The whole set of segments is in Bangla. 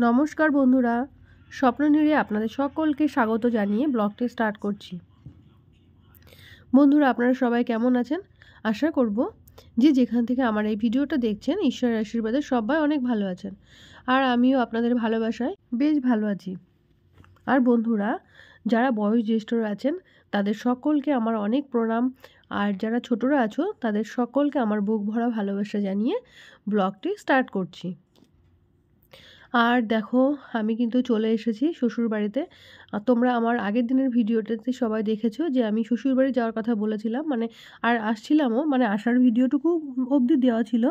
নমস্কার বন্ধুরা, স্বপ্ননীড়ে আপনাদের সকলকে স্বাগত জানিয়ে ব্লগটি স্টার্ট করছি। বন্ধুরা, আপনারা সবাই কেমন আছেন? আশা করব যে যেখান থেকে আমার এই ভিডিওটা দেখছেন ঈশ্বরের আশীর্বাদে সবাই অনেক ভালো আছেন, আর আমিও আপনাদের ভালোবাসায় বেশ ভালো আছি। আর বন্ধুরা, যারা বয়োজ্যেষ্ঠরা আছেন তাদের সকলকে আমার অনেক প্রণাম, আর যারা ছোটরা আছো তাদের সকলকে আমার বুক ভরা ভালোবাসা জানিয়ে ব্লগটি স্টার্ট করছি। আর দেখো, আমি কিন্তু চলে এসেছি শ্বশুরবাড়িতে। তোমরা আমার আগের দিনের ভিডিওটাতে সবাই দেখেছো যে আমি শ্বশুরবাড়ি যাওয়ার কথা বলেছিলাম, আর আসছিলামও, আসার ভিডিওটুকু অবধি দেওয়া ছিল।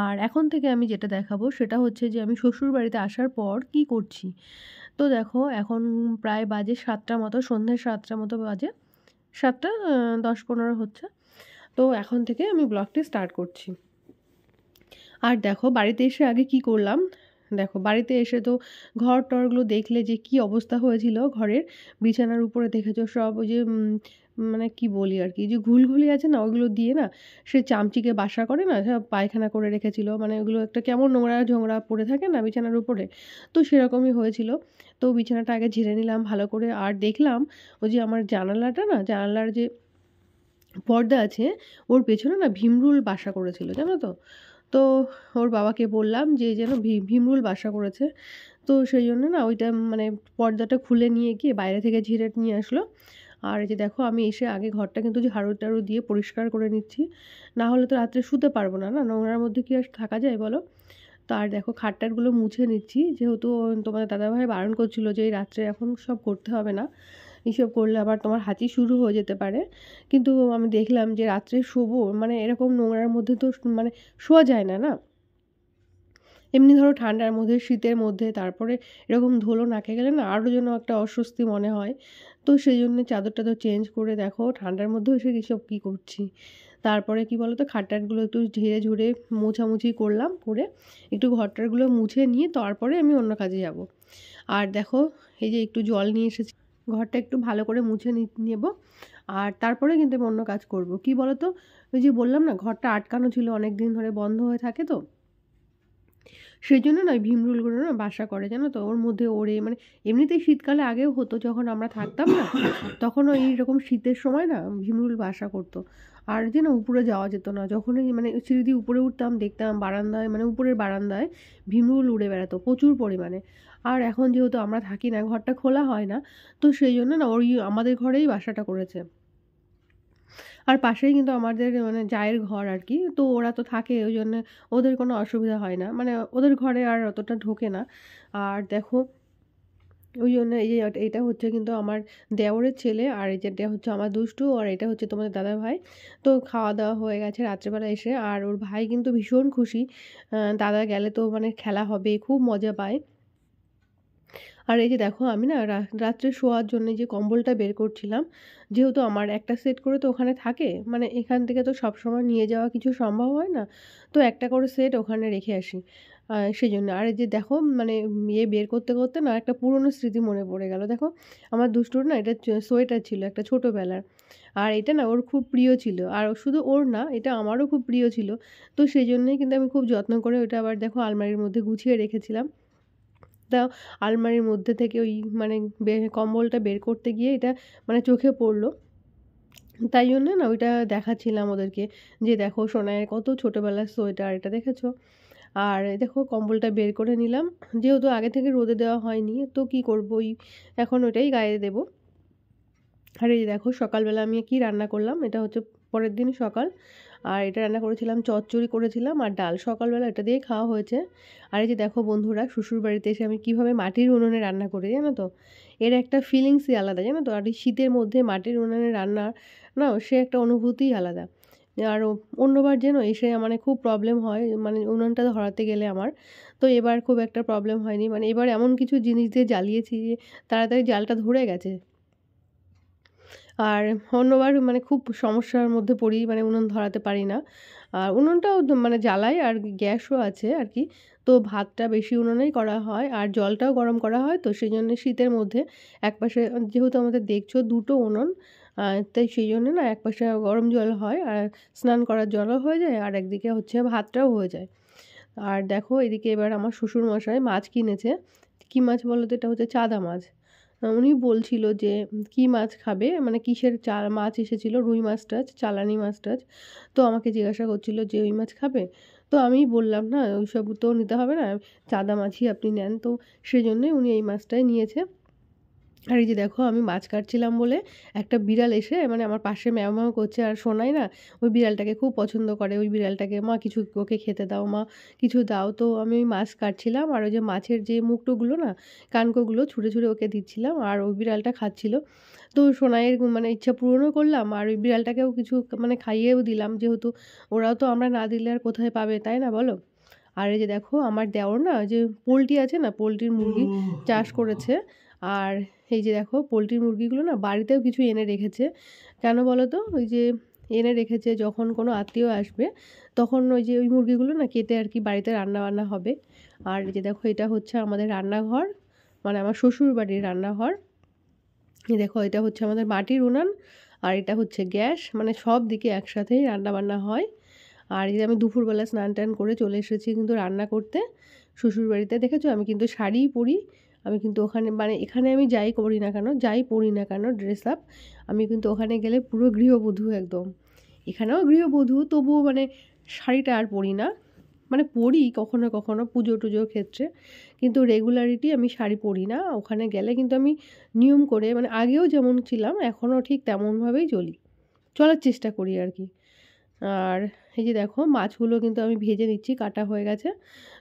আর এখন থেকে আমি যেটা দেখাবো সেটা হচ্ছে যে আমি শ্বশুরবাড়িতে আসার পর কি করছি। তো দেখো, এখন প্রায় বাজে 7টা মতো, সন্ধ্যে 7টা মতো বাজে, 7টা 10-15 হচ্ছে। তো এখন থেকে আমি ব্লগটি স্টার্ট করছি। আর দেখো, বাড়িতে এসে আগে কি করলাম। দেখো, বাড়িতে এসে তো ঘর টরগুলো দেখলে যে কি অবস্থা হয়েছিল ঘরের। বিছানার উপরে দেখেছো সব ওই যে কি বলি আর কি, যে ঘুলঘুলি আছে না, ওইগুলো দিয়ে না সে চামচিকে বাসা করে না, সব পায়খানা করে রেখেছিল। ওগুলো একটা কেমন নোংরা ঝোংরা পড়ে থাকে না বিছানার উপরে, তো সেরকমই হয়েছিল। তো বিছানাটা আগে ঝেড়ে নিলাম ভালো করে। আর দেখলাম ওই যে আমার জানালার যে পর্দা আছে ওর পেছনে না ভীমরুল বাসা করেছিল, জানো তো। তো ওর বাবাকে বললাম যে যেন ভীমরুল বাসা করেছে। তো সেই জন্য না ওইটা পর্দাটা খুলে নিয়ে গিয়ে বাইরে থেকে ঝেড়ে নিয়ে আসলো। আর এই যে দেখো, আমি এসে আগে ঘরটা কিন্তু যে ঝাড়ু টাড়ু দিয়ে পরিষ্কার করে নিচ্ছি, না হলে তো রাত্রে শুতে পারবো না, নোংরার মধ্যে কি আর থাকা যায় বলো। তো আর দেখো, খাটটাটগুলো মুছে নিচ্ছি, যেহেতু তোমাদের দাদাভাই বারণ করছিল যে এই রাত্রে এখন সব করতে হবে না, এইসব করলে আবার তোমার হাঁচি শুরু হয়ে যেতে পারে। কিন্তু আমি দেখলাম যে রাত্রে শোবো, এরকম নোংরার মধ্যে তো শোয়া যায় না, না। এমনি ধরো ঠান্ডার মধ্যে, শীতের মধ্যে, তারপরে এরকম ধুলো নাকে গেলে না আরও যেন একটা অস্বস্তি মনে হয়। তো সেই জন্য চাদর টাদর চেঞ্জ করে দেখো ঠান্ডার মধ্যেও এসে এসব কী করছি। তারপরে কি বলো তো, খাটটাটগুলো একটু ঝেড়ে ঝুড়ে মোছামুছি করলাম, করে একটু ঘরটারগুলো মুছে নিয়ে তারপরে আমি অন্য কাজে যাব। আর দেখো, এই যে একটু জল নিয়ে এসেছি, ঘরটা একটু ভালো করে মুছে নেব, আর তারপরে কিন্তু আমি অন্য কাজ করব। কি বলো তো, ওই যে বললাম না, ঘরটা আটকানো ছিল, অনেক দিন ধরে বন্ধ হয়ে থাকে, তো সেই জন্য না ওই ভীমরুলগুলো না বাসা করে, জানো তো, ওর মধ্যে ওড়ে। এমনিতেই শীতকালে আগেও হতো যখন আমরা থাকতাম না, তখনও এইরকম শীতের সময় না ভীমরুল বাসা করতো। আর যে না উপরে যাওয়া যেত না, যখনই সিঁড়ি দিয়ে উপরে উঠতাম দেখতাম বারান্দায়, উপরের বারান্দায় ভীমরুল উড়ে বেড়াতো প্রচুর পরিমাণে। আর এখন যেহেতু আমরা থাকি না, ঘরটা খোলা হয় না, তো সেই জন্য না ওই আমাদের ঘরেই বাসাটা করেছে। আর পাশেই কিন্তু আমাদের জায়ের ঘর আর কি, তো ওরা তো থাকে, ওই জন্য ওদের কোনো অসুবিধা হয় না, ওদের ঘরে আর অতটা ঢোকে না। আর দেখো, ওই জন্য এই যে এটা হচ্ছে কিন্তু আমার দেওরের ছেলে, আর এই যেটা হচ্ছে আমার দুষ্টু, আর এটা হচ্ছে তোমাদের দাদা ভাই। তো খাওয়া দাওয়া হয়ে গেছে রাত্রেবেলা এসে, আর ওর ভাই কিন্তু ভীষণ খুশি। দাদা গেলে তো খেলা হবে, খুব মজা পায়। আর এই যে দেখো, আমি না রাত্রে শোয়ার জন্য যে কম্বলটা বের করছিলাম, যেহেতু আমার একটা সেট করে তো ওখানে থাকে, এখান থেকে তো সবসময় নিয়ে যাওয়া কিছু সম্ভব হয় না, তো একটা করে সেট ওখানে রেখে আসি। সেই জন্য। আর এই যে দেখো, ইয়ে বের করতে করতে না একটা পুরনো স্মৃতি মনে পড়ে গেল। দেখো, আমার দুষ্টুর না এটা সোয়েটার ছিল একটা ছোটোবেলার, আর এটা না ওর খুব প্রিয় ছিল, আর শুধু ওর না, এটা আমারও খুব প্রিয় ছিল। তো সেই জন্যই কিন্তু আমি খুব যত্ন করে ওটা আবার দেখো আলমারির মধ্যে গুছিয়ে রেখেছিলাম। তা আলমারির মধ্যে থেকে ওই কম্বলটা বের করতে গিয়ে এটা চোখে পড়লো। তাই জন্য না ওইটা দেখাচ্ছিলাম ওদেরকে, যে দেখো সোনাইয়ের কত ছোটোবেলার সোয়েটার, এটা দেখেছো। আর এই দেখো, কম্বলটা বের করে নিলাম, যেহেতু আগে থেকে রোদে দেওয়া হয়নি, তো কি করবো, এখন ওইটাই গায়ে দেবো। আর এই দেখো, সকালবেলা আমি কি রান্না করলাম, এটা হচ্ছে পরের দিন সকাল। আর এটা রান্না করেছিলাম, চচ্চড়ি করেছিলাম আর ডাল, সকালবেলা এটা দিয়ে খাওয়া হয়েছে। আর এই যে দেখো বন্ধুরা, শ্বশুরবাড়িতে এসে আমি কীভাবে মাটির উনুনে রান্না করি, জানো তো, এর একটা ফিলিংসই আলাদা, জানো তো। আর এই শীতের মধ্যে মাটির উনুনে রান্না, না সে একটা অনুভূতিই আলাদা। আর অন্যবার যেন এসে খুব প্রবলেম হয়, উনুনটা ধরাতে গেলে আমার। তো এবার খুব একটা প্রবলেম হয়নি, এবার এমন কিছু জিনিস দিয়ে জ্বালিয়েছি যে তাড়াতাড়ি জালটা ধরে গেছে। আর অন্যবার খুব সমস্যার মধ্যে পড়ি, উনুন ধরাতে পারি না। আর উনুনটাও জ্বালাই, আর গ্যাসও আছে আর কি। তো ভাতটা বেশি উনুনেই করা হয়, আর জলটাও গরম করা হয়, তো সেই জন্য শীতের মধ্যে একপাশে, যেহেতু আমাদের দেখছো দুটো উনুন, তাই সেই জন্য না একপাশে গরম জল হয়, আর স্নান করার জলও হয়ে যায়, আর একদিকে হচ্ছে ভাতটাও হয়ে যায়। আর দেখো এদিকে এবার আমার শ্বশুরমশাই মাছ কিনেছে। কী মাছ বলো তো? এটা হচ্ছে চাদা মাছ। উনি বলছিল যে কী মাছ খাবে, মানে কিসের মাছ এসেছিলো, রুই মাছ টাছ, চালানি মাছ টাছ। তো আমাকে জিজ্ঞাসা করছিল যে ওই মাছ খাবে? তো আমি বললাম না ওইসব তো নিতে হবে না, চাদা মাছই আপনি নেন। তো সেজন্যই উনি এই মাছটাই নিয়েছে। আর এই যে দেখো আমি মাছ কাটছিলাম বলে একটা বিড়াল এসে মানে আমার পাশে ম্যাও ম্যাও করছে। আর সোনাই না ওই বিড়ালটাকে খুব পছন্দ করে। ওই বিড়ালটাকে, মা কিছু ওকে খেতে দাও, মা কিছু দাও। তো আমি ওই মাছ কাটছিলাম আর ওই যে মাছের যে মুক্তোগুলো না, কানকোগুলো ছুঁড়ে ছুঁড়ে ওকে দিচ্ছিলাম আর ওই বিড়ালটা খাচ্ছিল। তো সোনাইয়ের মানে ইচ্ছা পূরণও করলাম আর ওই বিড়ালটাকেও কিছু মানে খাইয়েও দিলাম, যেহেতু ওরাও তো আমরা না দিলে আর কোথায় পাবে, তাই না বলো? আর এই যে দেখো আমার দেওর না যে পোলট্রি আছে না, পোলট্রির মুরগি চাষ করেছে। আর এই যে দেখো পোলট্রির মুরগিগুলো না বাড়িতেও কিছু এনে রেখেছে। কেন বলো তো? ওই যে এনে রেখেছে যখন কোনো আত্মীয় আসবে তখন ওই যে ওই মুরগিগুলো না কেটে আর কি বাড়িতে রান্না বান্না হবে। আর এই যে দেখো এটা হচ্ছে আমাদের রান্নাঘর, মানে আমার শ্বশুর বাড়ির রান্নাঘর। এই দেখো এটা হচ্ছে আমাদের মাটির উনান আর এটা হচ্ছে গ্যাস, মানে সব দিকে একসাথেই রান্না বান্না হয়। আর এই যে আমি দুপুরবেলা স্নান টান করে চলে এসেছি কিন্তু রান্না করতে শ্বশুরবাড়িতে। দেখেছো আমি কিন্তু শাড়িই পরি। আমি কিন্তু ওখানে মানে এখানে আমি যাই করি না কেন, যাই পরি না কেন ড্রেস আপ, আমি কিন্তু ওখানে গেলে পুরো গৃহবধূ একদম। এখানেও গৃহবধূ, তবুও মানে শাড়িটা আর পরি না। মানে পরি কখনো কখনো পুজো টুজোর ক্ষেত্রে, কিন্তু রেগুলারিটি আমি শাড়ি পরি না। ওখানে গেলে কিন্তু আমি নিয়ম করে, মানে আগেও যেমন ছিলাম এখনও ঠিক তেমনভাবেই চলার চেষ্টা করি আর কি। আর এই যে দেখো মাছগুলো কিন্তু আমি ভেজে নিচ্ছি, কাটা হয়ে গেছে।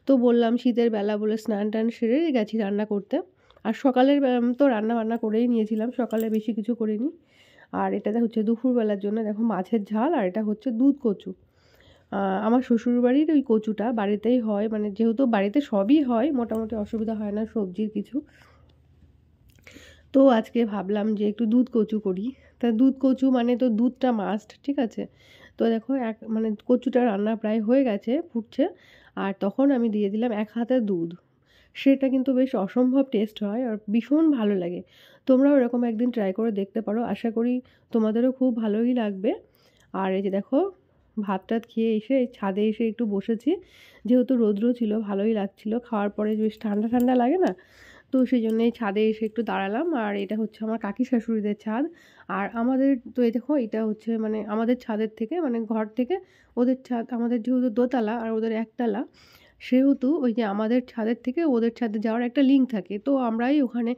তো বললাম শীতের বেলা বলে স্নান টান সেরে গেছি রান্না করতে। আর সকালের তো রান্না বান্না করেই নিয়েছিলাম, সকালে বেশি কিছু করিনি। আর এটাতে হচ্ছে দুপুরবেলার জন্য দেখো মাছের ঝাল, আর এটা হচ্ছে দুধ কচু। আমার শ্বশুরবাড়ির ওই কচুটা বাড়িতেই হয়, মানে যেহেতু বাড়িতে সবই হয় মোটামুটি, অসুবিধা হয় না সবজির কিছু। তো আজকে ভাবলাম যে একটু দুধ কচু করি। তা দুধ কচু মানে তো দুধটা মাস্ট, ঠিক আছে? তো দেখো মানে কচুটা রান্না প্রায় হয়ে গেছে, ফুটছে। আর তখন আমি দিয়ে দিলাম 1 হাতা দুধ। সেটা কিন্তু বেশ অসম্ভব টেস্ট হয় আর ভীষণ ভালো লাগে। তোমরাও এরকম একদিন ট্রাই করে দেখতে পারো, আশা করি তোমাদেরও খুব ভালোই লাগবে। আর এই যে দেখো ভাত টাত খেয়ে এসে ছাদে এসে একটু বসেছি, যেহেতু রৌদ্র ছিল ভালোই লাগছিল, খাওয়ার পরে বেশ ঠান্ডা ঠান্ডা লাগে না? তো সেই জন্যই ছাদে এসে একটু দাঁড়ালাম। আর এটা হচ্ছে আমার কাকি শাশুড়িদের ছাদ। আর আমাদের তো এই দেখো এটা হচ্ছে মানে আমাদের ছাদের থেকে, মানে ঘর থেকে ওদের ছাদ, আমাদের যেহেতু দোতলা আর ওদের একতলা, সেহেতু ওই যে আমাদের ছাদের থেকে ওদের ছাদে যাওয়ার একটা লিঙ্ক থাকে। তো আমরাই ওখানে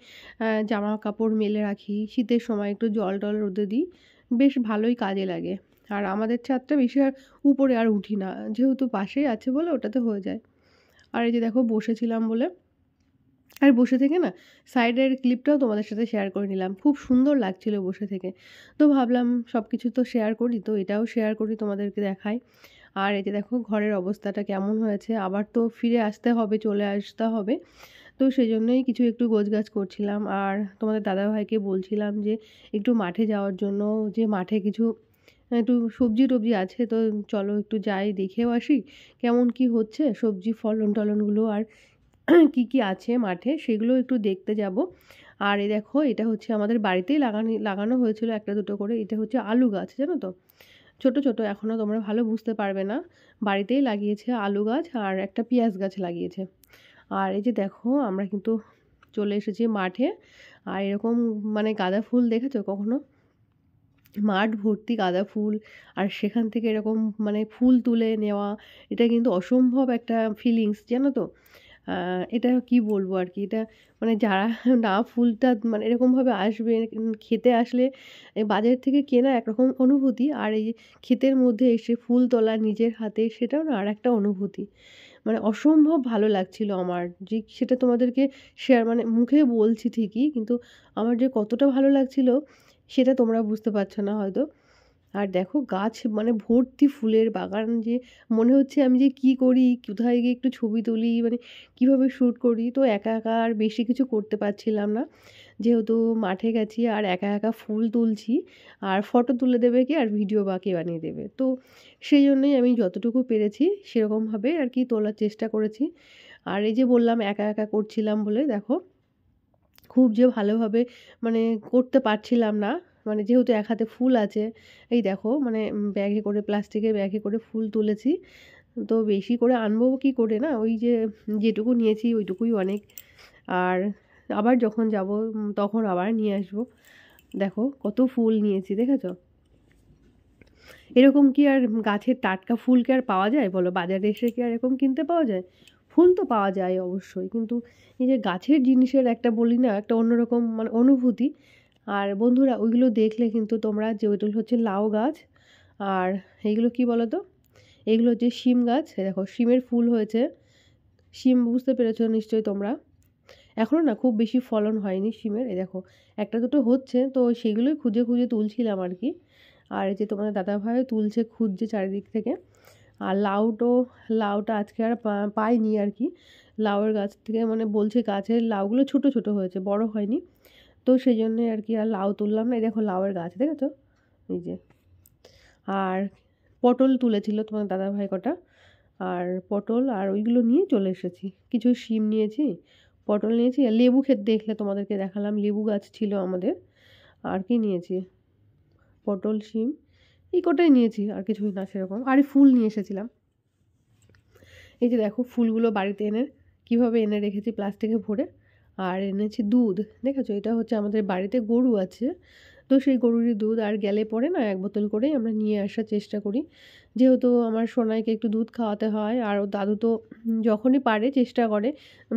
জামা কাপড় মেলে রাখি, শীতের সময় একটু জল টল রোদে দিই, বেশ ভালোই কাজে লাগে। আর আমাদের ছাদটা বেশি আর উপরে আর উঠি না, যেহেতু পাশেই আছে বলে ওটাতে হয়ে যায়। আর এই যে দেখো বসেছিলাম বলে, আর বসে থেকে না সাইডের ক্লিপটাও তোমাদের সাথে শেয়ার করে নিলাম, খুব সুন্দর লাগছিল বসে থেকে। তো ভাবলাম সব কিছু তো শেয়ার করি, তো এটাও শেয়ার করি তোমাদেরকে দেখাই। আর এই যে দেখো ঘরের অবস্থাটা কেমন হয়েছে, আবার তো ফিরে আসতে হবে, চলে আসতে হবে। তো সেই জন্যই কিছু একটু গোছগাছ করছিলাম। আর তোমাদের দাদাভাইকে বলছিলাম যে একটু মাঠে যাওয়ার জন্য, যে মাঠে কিছু একটু সবজি টবজি আছে, তো চলো একটু যাই দেখেও আসি কেমন কি হচ্ছে সবজি ফলন টলনগুলো, আর কি কি আছে মাঠে সেগুলো একটু দেখতে যাব। আর এই দেখো এটা হচ্ছে আমাদের বাড়িতেই লাগানো হয়েছিল একটা দুটো করে। এটা হচ্ছে আলু গাছ, জানো তো? ছোট ছোট, এখনও তোমরা ভালো বুঝতে পারবে না। বাড়িতেই লাগিয়েছে আলু গাছ আর একটা পেঁয়াজ গাছ লাগিয়েছে। আর এই যে দেখো আমরা কিন্তু চলে এসেছি মাঠে। আর এরকম মানে গাঁদা ফুল দেখেছো কখনো? মাঠ ভর্তি গাঁদা ফুল, আর সেখান থেকে এরকম মানে ফুল তুলে নেওয়া, এটা কিন্তু অসম্ভব একটা ফিলিংস, জানো তো? এটা কি বলবো আর কি, এটা মানে যারা না ফুলটা মানে এরকমভাবে আসবে, খেতে আসলে বাজার থেকে কেনা একরকম অনুভূতি, আর এই ক্ষেতের মধ্যে এসে ফুল তোলা নিজের হাতে, সেটাও না আর একটা অনুভূতি। মানে অসম্ভব ভালো লাগছিল আমার, যে সেটা তোমাদেরকে শেয়ার, মানে মুখে বলছি ঠিকই কিন্তু আমার যে কতটা ভালো লাগছিল সেটা তোমরা বুঝতে পারছো না হয়তো। আর দেখো গাছ মানে ভর্তি ফুলের বাগান, যে মনে হচ্ছে আমি যে কি করি, কোথায় গিয়ে একটু ছবি তুলি, মানে কিভাবে শ্যুট করি। তো একা একা আর বেশি কিছু করতে পারছিলাম না, যেহেতু মাঠে গেছি আর একা একা ফুল তুলছি, আর ফটো তুলে দেবে কে আর ভিডিও বা কে বানিয়ে দেবে। তো সেই জন্যই আমি যতটুকু পেরেছি সেরকমভাবে আর কি তোলার চেষ্টা করেছি। আর এই যে বললাম একা একা করছিলাম বলে, দেখো খুব যে ভালোভাবে মানে করতে পারছিলাম না, মানে যেহেতু এক হাতে ফুল আছে। এই দেখো মানে ব্যাগে করে, প্লাস্টিকের ব্যাগে করে ফুল তুলেছি। তো বেশি করে আনবো কি করে, না ওই যে যেটুকু নিয়েছি ওইটুকুই অনেক। আর আবার যখন যাব তখন আবার নিয়ে আসবো। দেখো কত ফুল নিয়েছি, দেখেছো? এরকম কি আর গাছের টাটকা ফুল কি আর পাওয়া যায় বলো? বাজারে এসে কি আর এরকম কিনতে পাওয়া যায়? ফুল তো পাওয়া যায় অবশ্যই, কিন্তু এই যে গাছের জিনিসের একটা বলি না, একটা অন্যরকম মানে অনুভূতি। আর বন্ধুরা ওইগুলো দেখলে কিন্তু তোমরা, যে ওইগুলো হচ্ছে লাউ গাছ, আর এইগুলো কি বলো তো, এগুলো হচ্ছে শিম গাছ। দেখো শিমের ফুল হয়েছে। শিম বুঝতে পেরেছো নিশ্চয়ই তোমরা। এখনও না খুব বেশি ফলন হয়নি শিমের, এই দেখো একটা দুটো হচ্ছে, তো সেগুলোই খুঁজে খুঁজে তুলছিলাম আর কি। আর এই যে তোমাদের দাদাভাইও তুলছে, খুঁজছে চারিদিক থেকে। আর লাউটা আজকে আর পাইনি আর কি। লাউয়ের গাছ থেকে মানে বলছে গাছের লাউগুলো ছোট ছোট হয়েছে, বড় হয়নি। তো সেই জন্যে আর কি আর লাউ তুললাম না। এই দেখো লাউয়ের গাছ দেখেছো, এই যে। আর পটল তুলেছিল তোমার দাদাভাই কটা, আর পটল আর ওইগুলো নিয়ে চলে এসেছি। কিছু শিম নিয়েছি, পটল নিয়েছি, আর লেবু খেতে দেখলে তোমাদেরকে দেখালাম, লেবু গাছ ছিল আমাদের। আর কি নিয়েছি, পটল শিম এই কটাই নিয়েছি, আর কিছুই না সেরকম। আর ফুল নিয়ে এসেছিলাম। এই যে দেখো ফুলগুলো বাড়িতে এনে কিভাবে এনে রেখেছি প্লাস্টিকে ভরে। আর এনেছি দুধ, দেখেছো? এটা হচ্ছে আমাদের বাড়িতে গরু আছে, তো সেই গরুরই দুধ। আর গেলে পরে না 1 বোতল করেই আমরা নিয়ে আসার চেষ্টা করি, যেহেতু আমার সোনাইকে একটু দুধ খাওয়াতে হয়। আর ওর দাদু তো যখনই পারে চেষ্টা করে,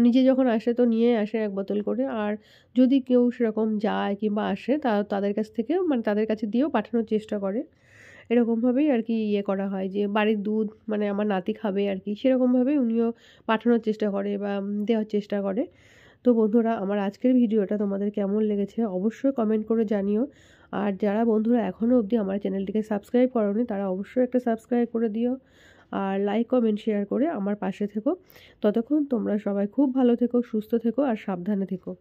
নিজে যখন আসে তো নিয়ে আসে 1 বোতল করে। আর যদি কেউ সেরকম যায় কিংবা আসে তাদের কাছ থেকেও মানে তাদের কাছে দিয়েও পাঠানোর চেষ্টা করে। এরকমভাবেই আর কি ইয়ে করা হয়, যে বাড়ির দুধ মানে আমার নাতি খাবে আর কি, সেরকমভাবেই উনিও পাঠানোর চেষ্টা করে বা দেওয়ার চেষ্টা করে। তো বন্ধুরা আমার আজকের ভিডিওটা তোমাদের কেমন লেগেছে অবশ্যই কমেন্ট করে জানিও। আর যারা বন্ধুরা এখনও অবধি আমার চ্যানেলটিকে সাবস্ক্রাইব করোনি তারা অবশ্যই একটা সাবস্ক্রাইব করে দিও। আর লাইক কমেন্ট শেয়ার করে আমার পাশে থেকো। ততক্ষণ তোমরা সবাই খুব ভালো থেকো, সুস্থ থেকো আর সাবধানে থেকো।